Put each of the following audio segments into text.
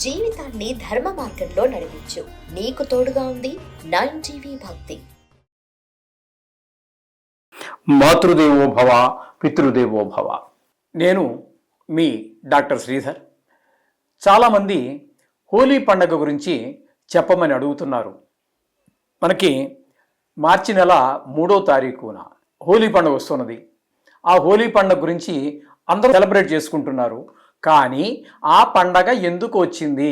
జీవితాన్ని ధర్మ మార్గంలో నడిపించు. నీకు తోడుగా ఉంది 9 టీవీ భక్తి. మాతృదేవో భవ, పితృదేవో భవ. నేను మీ డాక్టర్ శ్రీధర్. చాలామంది హోలీ పండగ గురించి చెప్పమని అడుగుతున్నారు. మనకి మార్చి నెల 3వ తారీఖున హోలీ పండుగ వస్తున్నది. ఆ హోలీ పండుగ గురించి అందరూ సెలబ్రేట్ చేసుకుంటున్నారు. కానీ ఆ పండగ ఎందుకు వచ్చింది,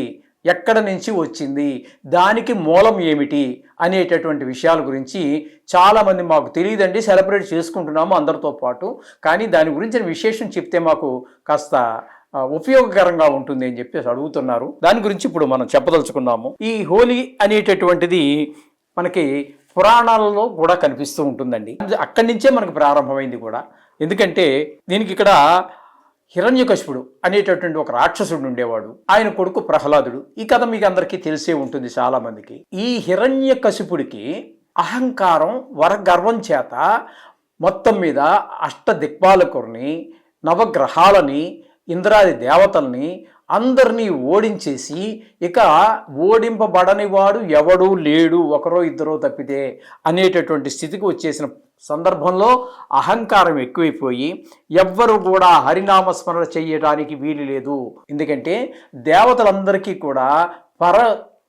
ఎక్కడ నుంచి వచ్చింది, దానికి మూలం ఏమిటి అనేటటువంటి విషయాల గురించి చాలామంది మాకు తెలియదండి, సెలబ్రేట్ చేసుకుంటున్నాము అందరితో పాటు, కానీ దాని గురించిన విశేషం చెప్తే మాకు కాస్త ఉపయోగకరంగా ఉంటుంది అని చెప్పేసి అడుగుతున్నారు. దాని గురించి ఇప్పుడు మనం చెప్పదలుచుకున్నాము. ఈ హోలీ అనేటటువంటిది మనకి పురాణాలలో కూడా కనిపిస్తూ ఉంటుందండి. అక్కడి నుంచే మనకు ప్రారంభమైంది కూడా. ఎందుకంటే దీనికి ఇక్కడ హిరణ్యకశిపుడు అనేటటువంటి ఒక రాక్షసుడు ఉండేవాడు. ఆయన కొడుకు ప్రహ్లాదుడు. ఈ కథ మీకు అందరికీ తెలిసే ఉంటుంది చాలామందికి. ఈ హిరణ్యకశిపుడికి అహంకారం, వరగర్వం చేత మొత్తం మీద అష్టదిక్పాలకుల్ని, నవగ్రహాలని, ఇంద్రాది దేవతల్ని అందరినీ ఓడించేసి ఇక ఓడింపబడని వాడు ఎవడూ లేడు, ఒకరో ఇద్దరో తప్పితే అనేటటువంటి స్థితికి వచ్చేసిన సందర్భంలో అహంకారం ఎక్కువైపోయి ఎవ్వరు కూడా హరినామస్మరణ చేయడానికి వీలు లేదు. ఎందుకంటే దేవతలందరికీ కూడా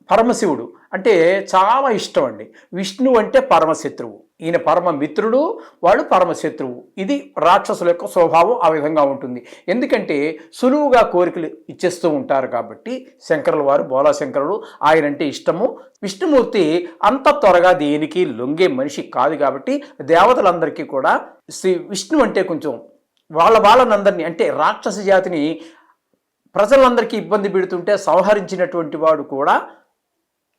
పరమశివుడు అంటే చాలా ఇష్టం అండి. విష్ణువు అంటే పరమశత్రువు, ఈయన పరమ మిత్రుడు, వాడు పరమశత్రువు. ఇది రాక్షసుల యొక్క స్వభావం ఆ విధంగా ఉంటుంది. ఎందుకంటే సులువుగా కోరికలు ఇచ్చేస్తూ ఉంటారు కాబట్టి శంకరుల వారు, బోలాశంకరుడు, ఆయనంటే ఇష్టము. విష్ణుమూర్తి అంత త్వరగా దేనికి లొంగే మనిషి కాదు కాబట్టి దేవతలందరికీ కూడా శ్రీ విష్ణు అంటే కొంచెం వాళ్ళందరినీ అంటే రాక్షస జాతిని ప్రజలందరికీ ఇబ్బంది పెడుతుంటే సంహరించినటువంటి వాడు కూడా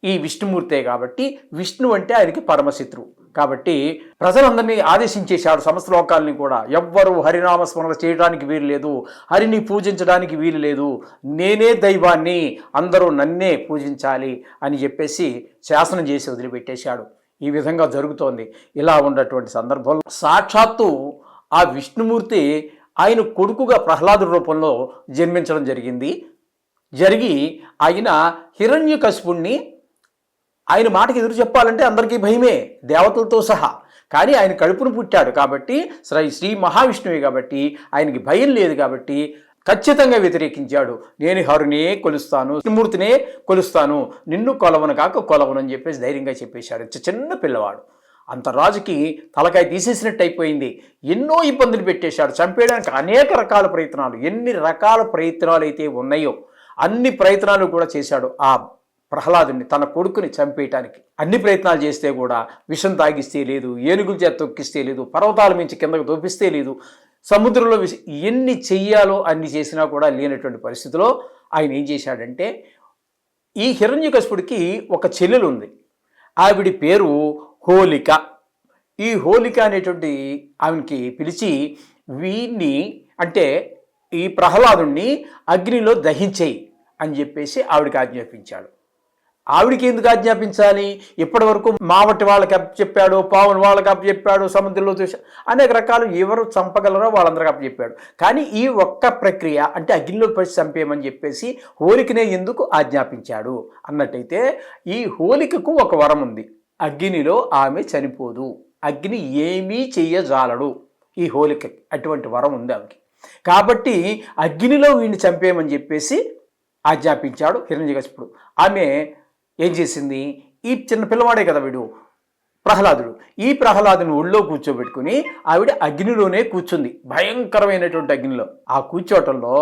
ఈ విష్ణుమూర్తే కాబట్టి విష్ణు అంటే ఆయనకి పరమశత్రువు. కాబట్టి ప్రజలందరినీ ఆదేశించేశాడు, సమస్త లోకాలని కూడా, ఎవ్వరూ హరినామస్మరణ చేయడానికి వీలు లేదు, హరిని పూజించడానికి వీలు లేదు, నేనే దైవాన్ని, అందరూ నన్నే పూజించాలి అని చెప్పేసి శాసనం చేసి వదిలిపెట్టేశాడు. ఈ విధంగా జరుగుతోంది. ఇలా ఉన్నటువంటి సందర్భంలో సాక్షాత్తు ఆ విష్ణుమూర్తి ఆయన కొడుకుగా ప్రహ్లాదు రూపంలో జన్మించడం జరిగి ఆయన హిరణ్యకశిపుణ్ణి ఆయన మాటకి ఎదురు చెప్పాలంటే అందరికీ భయమే, దేవతలతో సహా. కానీ ఆయన కడుపును పుట్టాడు కాబట్టి శ్రీ మహావిష్ణువే కాబట్టి ఆయనకి భయం లేదు కాబట్టి ఖచ్చితంగా వ్యతిరేకించాడు. నేను హరునే కొలుస్తాను, విష్ణుమూర్తినే కొలుస్తాను, నిన్ను కొలవను కాక కొలవను అని చెప్పేసి ధైర్యంగా చెప్పేశాడు. చిన్న పిల్లవాడు. అంత రాజుకి తలకాయ తీసేసినట్టు అయిపోయింది. ఎన్నో ఇబ్బందులు పెట్టేశాడు, చంపేయడానికి అనేక రకాల ప్రయత్నాలు, ఎన్ని రకాల ప్రయత్నాలు అయితే ఉన్నాయో అన్ని ప్రయత్నాలు కూడా చేశాడు. ఆ ప్రహ్లాదుని, తన కొడుకుని చంపేయటానికి అన్ని ప్రయత్నాలు చేస్తే కూడా విషం తాగిస్తే లేదు, ఏనుగుల చేత తొక్కిస్తే లేదు, పర్వతాల మించి కిందకు తోపిస్తే లేదు, సముద్రంలో ఎన్ని చెయ్యాలో అన్ని చేసినా కూడా లేనటువంటి పరిస్థితిలో ఆయన ఏం చేశాడంటే, ఈ హిరణ్యకశిపుడికి ఒక చెల్లెలు ఉంది. ఆవిడి పేరు హోలిక. ఈ హోలిక అనేటువంటి ఆమెకి పిలిచి వీడిని అంటే ఈ ప్రహ్లాదుణ్ణి అగ్నిలో దహించేయి అని చెప్పేసి ఆవిడికి ఆజ్ఞాపించాడు. ఆవిడికి ఎందుకు ఆజ్ఞాపించాలి? ఇప్పటి వరకు మావటి వాళ్ళకి అప్పచెప్పాడు, పావుని వాళ్ళకి అప్పచెప్పాడు, సముద్రంలో చూసా అనేక రకాలు ఎవరు చంపగలరో వాళ్ళందరికీ అప్పచెప్పాడు. కానీ ఈ ఒక్క ప్రక్రియ అంటే అగ్నిలో పడి చంపేయమని చెప్పేసి హోలికనే ఎందుకు ఆజ్ఞాపించాడు అన్నట్టయితే, ఈ హోలికకు ఒక వరం ఉంది. అగ్నిలో ఆమె చనిపోదు, అగ్ని ఏమీ చెయ్యజాలడు. ఈ హోలికకి అటువంటి వరం ఉంది ఆమెకి. కాబట్టి అగ్నిలో వీడిని చంపేయమని చెప్పేసి ఆజ్ఞాపించాడు హిరణ్యకశిపుడు. ఆమె ఏం చేసింది, ఈ చిన్న పిల్లవాడే కదా వీడు ప్రహ్లాదుడు, ఈ ప్రహ్లాదుని ఒళ్ళో కూర్చోబెట్టుకుని ఆవిడ అగ్నిలోనే కూర్చుంది, భయంకరమైనటువంటి అగ్నిలో. ఆ కూర్చోటంలో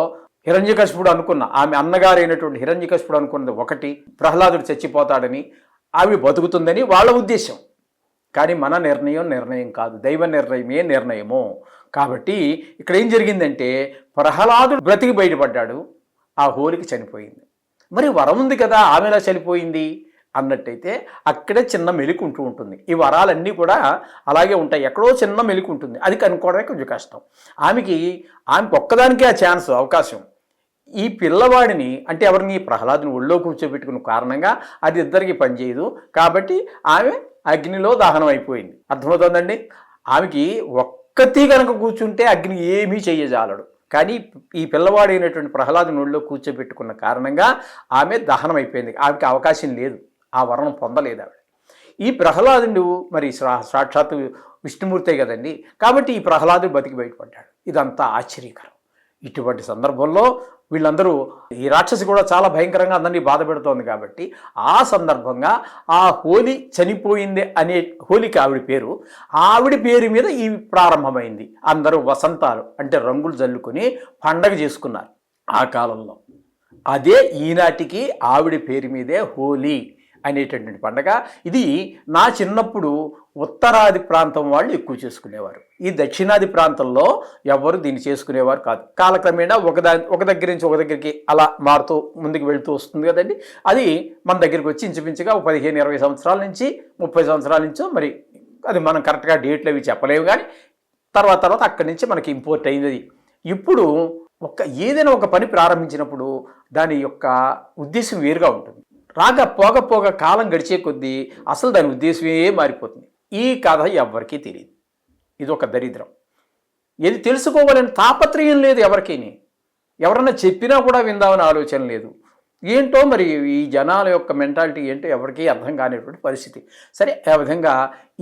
హిరణ్యకశిపుడు అనుకున్న, ఆమె అన్నగారైనటువంటి హిరణ్యకశిపుడు అనుకున్నది ఒకటి, ప్రహ్లాదుడు చచ్చిపోతాడని, ఆవిడ బతుకుతుందని వాళ్ళ ఉద్దేశం. కానీ మన నిర్ణయం కాదు, దైవ నిర్ణయమే నిర్ణయము. కాబట్టి ఇక్కడ ఏం జరిగిందంటే, ప్రహ్లాదుడు బ్రతికి బయటపడ్డాడు, ఆ హోలిక చనిపోయింది. మరి వరం ఉంది కదా, ఆమె ఎలా చనిపోయింది అన్నట్టయితే అక్కడే చిన్న మెలిక ఉంటూ ఉంటుంది. ఈ వరాలన్నీ కూడా అలాగే ఉంటాయి, ఎక్కడో చిన్న మెలిక ఉంటుంది, అది కనుక్కోవడానికి కొంచెం కష్టం. ఆమెకి ఒక్కదానికే ఆ ఛాన్స్, అవకాశం. ఈ పిల్లవాడిని అంటే ఎవరిని, ప్రహ్లాదుని ఒళ్ళో కూర్చోబెట్టుకున్న కారణంగా అది ఇద్దరికి పనిచేయదు కాబట్టి ఆమె అగ్నిలో దహనం అయిపోయింది. అర్థమవుతుందండి? ఆమెకి ఒక్కతి కనుక కూర్చుంటే అగ్ని ఏమీ చెయ్యజాలడు. కానీ ఈ పిల్లవాడైనటువంటి ప్రహ్లాదుని ఒళ్ళో కూర్చోబెట్టుకున్న కారణంగా ఆమె దహనం అయిపోయింది. ఆమెకి అవకాశం లేదు, ఆ వరం పొందలేదు ఆవిడ. ఈ ప్రహ్లాదుడు మరి సాక్షాత్తు విష్ణుమూర్తే కదండి, కాబట్టి ఈ ప్రహ్లాదుడు బతికి బయటపడ్డాడు. ఇదంతా ఆశ్చర్యకరం. ఇటువంటి సందర్భంలో వీళ్ళందరూ, ఈ రాక్షసి కూడా చాలా భయంకరంగా అందరినీ బాధ పెడుతోంది కాబట్టి ఆ సందర్భంగా ఆ హోలీ చనిపోయింది అనే హోలీకి ఆవిడ పేరు, ఆవిడ పేరు మీద ఈ ప్రారంభమైంది. అందరూ వసంతాలు అంటే రంగులు జల్లుకొని పండగ చేసుకున్నారు ఆ కాలంలో. అదే ఈనాటికి ఆవిడ పేరు మీదే హోలీ అనేటటువంటి పండగ. ఇది నా చిన్నప్పుడు ఉత్తరాది ప్రాంతం వాళ్ళు ఎక్కువ చేసుకునేవారు. ఈ దక్షిణాది ప్రాంతంలో ఎవరు దీన్ని చేసుకునేవారు కాదు. కాలక్రమేణా ఒక దగ్గర నుంచి ఒక దగ్గరికి అలా మారుతూ ముందుకు వెళుతూ వస్తుంది కదండి. అది మన దగ్గరికి వచ్చి ఇంచుమించుగా 15-20 సంవత్సరాల నుంచి 30 సంవత్సరాల నుంచో, మరి అది మనం కరెక్ట్గా డేట్లు అవి చెప్పలేము, కానీ తర్వాత అక్కడి నుంచి మనకి ఇంపోర్ట్ అయింది. ఇప్పుడు ఏదైనా ఒక పని ప్రారంభించినప్పుడు దాని యొక్క ఉద్దేశం వేరుగా ఉంటుంది. పోగ కాలం గడిచే కొద్దీ అసలు దాని ఉద్దేశమే మారిపోతుంది. ఈ కథ ఎవ్వరికీ తెలియదు. ఇది ఒక దరిద్రం. ఏది తెలుసుకోవాలని తాపత్రయం లేదు ఎవరికి. ఎవరన్నా చెప్పినా కూడా విందామని ఆలోచన లేదు. ఏంటో మరి ఈ జనాల యొక్క మెంటాలిటీ ఏంటో ఎవరికీ అర్థం కానిటువంటి పరిస్థితి. సరే, ఆ విధంగా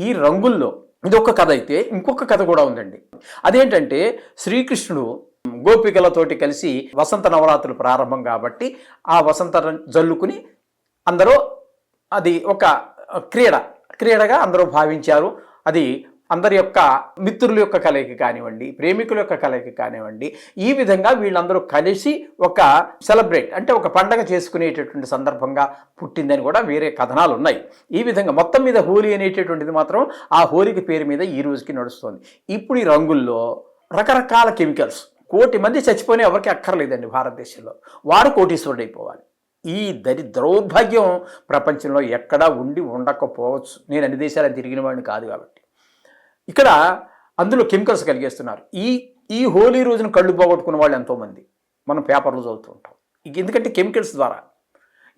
ఈ రంగుల్లో ఇదొక కథ అయితే ఇంకొక కథ కూడా ఉందండి. అదేంటంటే శ్రీకృష్ణుడు గోపికలతోటి కలిసి వసంత నవరాత్రులు ప్రారంభం కాబట్టి ఆ వసంత జల్లుకుని అందరూ అది ఒక క్రీడగా అందరూ భావించారు. అది అందరి యొక్క మిత్రుల యొక్క కలయిక కానివ్వండి, ప్రేమికుల యొక్క కలయిక కానివ్వండి, ఈ విధంగా వీళ్ళందరూ కలిసి ఒక సెలబ్రేట్ అంటే ఒక పండగ చేసుకునేటటువంటి సందర్భంగా పుట్టిందని కూడా వేరే కథనాలు ఉన్నాయి. ఈ విధంగా మొత్తం మీద హోలీ అనేటటువంటిది మాత్రం ఆ హోలీకి పేరు మీద ఈ రోజుకి నడుస్తుంది. ఇప్పుడు ఈ రంగుల్లో రకరకాల కెమికల్స్, 1,00,00,000 మంది చచ్చిపోయినా ఎవరికి అక్కర్లేదండి భారతదేశంలో. వాడు కోటీశ్వరుడు అయిపోవాలి. ఈ దౌర్భాగ్యం ప్రపంచంలో ఎక్కడా ఉండకపోవచ్చు. నేను అన్ని దేశాలను తిరిగిన వాడిని కాదు కాబట్టి. ఇక్కడ అందులో కెమికల్స్ కలిగేస్తున్నారు. ఈ హోలీ రోజున కళ్ళు పోగొట్టుకున్న వాళ్ళు ఎంతోమంది మనం పేపర్లు చదువుతూ ఉంటాం. ఎందుకంటే కెమికల్స్ ద్వారా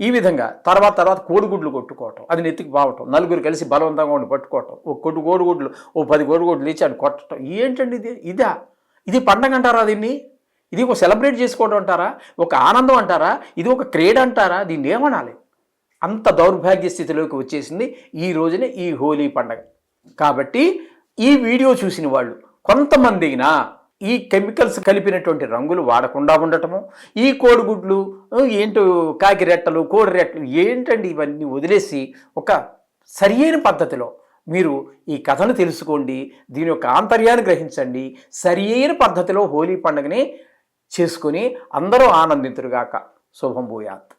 ఈ విధంగా తర్వాత కోడిగుడ్లు కొట్టుకోవటం, అది నెత్తికి బావటం, నలుగురు కలిసి బలవంతంగా ఉండి పట్టుకోవటం, ఒక కోడిగుడ్లు 10 కోడిగుడ్లు లేచి అని కొట్టడం. ఏంటండి ఇది పండగ అంటారా? ఇది ఒక సెలబ్రేట్ చేసుకోవడం అంటారా? ఒక ఆనందం అంటారా? ఇది ఒక క్రీడ అంటారా? దీన్ని ఏమనాలి? అంత దౌర్భాగ్య స్థితిలోకి వచ్చేసింది ఈ రోజునే ఈ హోలీ పండగ. కాబట్టి ఈ వీడియో చూసిన వాళ్ళు కొంతమంది అయినా ఈ కెమికల్స్ కలిపినటువంటి రంగులు వాడకుండా ఉండటము, ఈ కోడిగుడ్లు ఏంటో కాకి రెట్టలు, కోడి రెట్టలు ఏంటండి ఇవన్నీ వదిలేసి ఒక సరియైన పద్ధతిలో మీరు ఈ కథను తెలుసుకోండి, దీని యొక్క ఆంతర్యాన్ని గ్రహించండి, సరియైన పద్ధతిలో హోలీ పండుగని చేసుకుని అందరూ ఆనందింతురుగాక. శుభం భూయాత్.